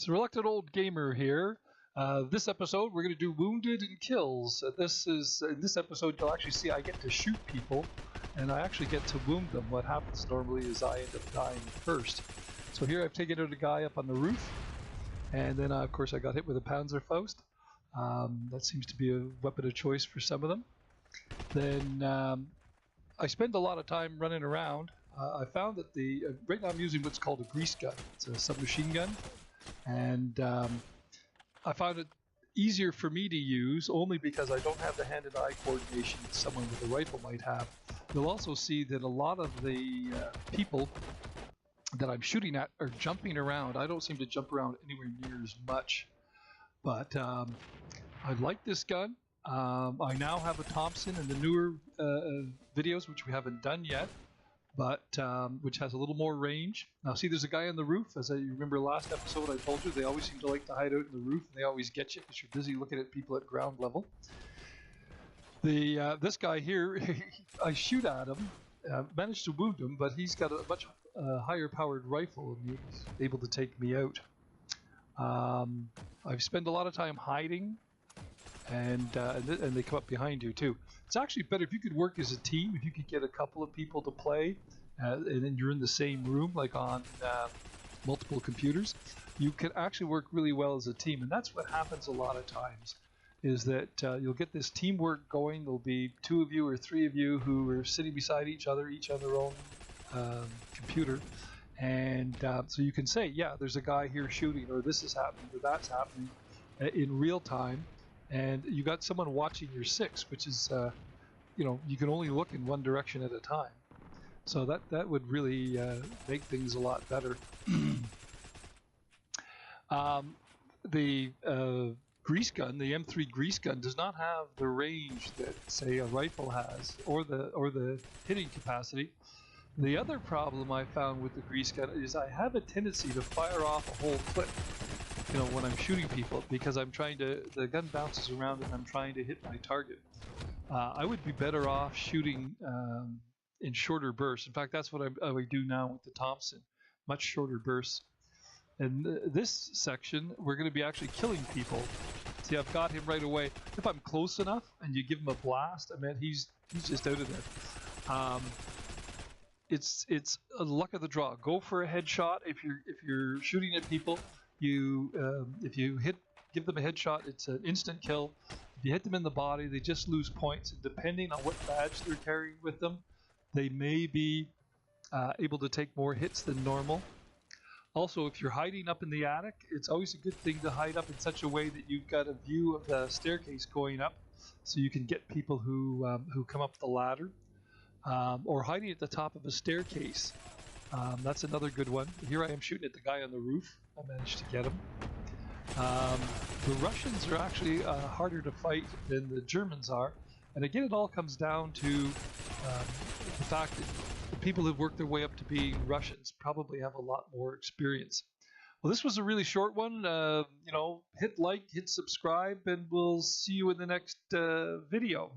So Reluctant Old Gamer here. This episode, we're going to do Wounded and Kills. In this episode, you'll actually see I get to shoot people, and I actually get to wound them. What happens normally is I end up dying first. So here I've taken out a guy up on the roof, and then of course I got hit with a Panzerfaust. That seems to be a weapon of choice for some of them. Then I spend a lot of time running around. I found that right now I'm using what's called a grease gun. It's a submachine gun. And I found it easier for me to use only because I don't have the hand and eye coordination that someone with a rifle might have. You'll also see that a lot of the people that I'm shooting at are jumping around. I don't seem to jump around anywhere near as much. But I like this gun. I now have a Thompson in the newer videos, which we haven't done yet, but which has a little more range. Now see, there's a guy on the roof. As I remember last episode I told you, they always seem to like to hide out in the roof, and they always get you because you're busy looking at people at ground level. This guy here, I shoot at him, managed to wound him, but he's got a much higher powered rifle and he's able to take me out. I've spent a lot of time hiding, and they come up behind you too. It's actually better if you could work as a team, if you could get a couple of people to play, and then you're in the same room, like on multiple computers. You can actually work really well as a team, and that's what happens a lot of times, is that you'll get this teamwork going. There'll be 2 of you or 3 of you who are sitting beside each other, each on their own computer, and so you can say, yeah, there's a guy here shooting, or this is happening, or that's happening in real time. And you got someone watching your 6, which is, you can only look in one direction at a time. So that would really make things a lot better. The grease gun, the M3 grease gun, does not have the range that, say, a rifle has, or the hitting capacity. The other problem I found with the grease gun is I have a tendency to fire off a whole clip, when I'm shooting people, because the gun bounces around and I'm trying to hit my target. I would be better off shooting in shorter bursts. In fact, that's what I do now with the Thompson, much shorter bursts. And this section, we're going to be actually killing people. See, I've got him right away. If I'm close enough and you give him a blast, I mean, he's just out of there. It's a luck of the draw. Go for a headshot if you're shooting at people. If you give them a headshot, it's an instant kill. If you hit them in the body, they just lose points. And depending on what badge they're carrying with them, they may be able to take more hits than normal. Also, if you're hiding up in the attic, it's always a good thing to hide up in such a way that you've got a view of the staircase going up, so you can get people who come up the ladder. Or hiding at the top of a staircase. That's another good one. Here I am shooting at the guy on the roof. I managed to get him. The Russians are actually harder to fight than the Germans are. And again, it all comes down to the fact that the people who've worked their way up to being Russians probably have a lot more experience. Well, this was a really short one. Hit like, hit subscribe, and we'll see you in the next video.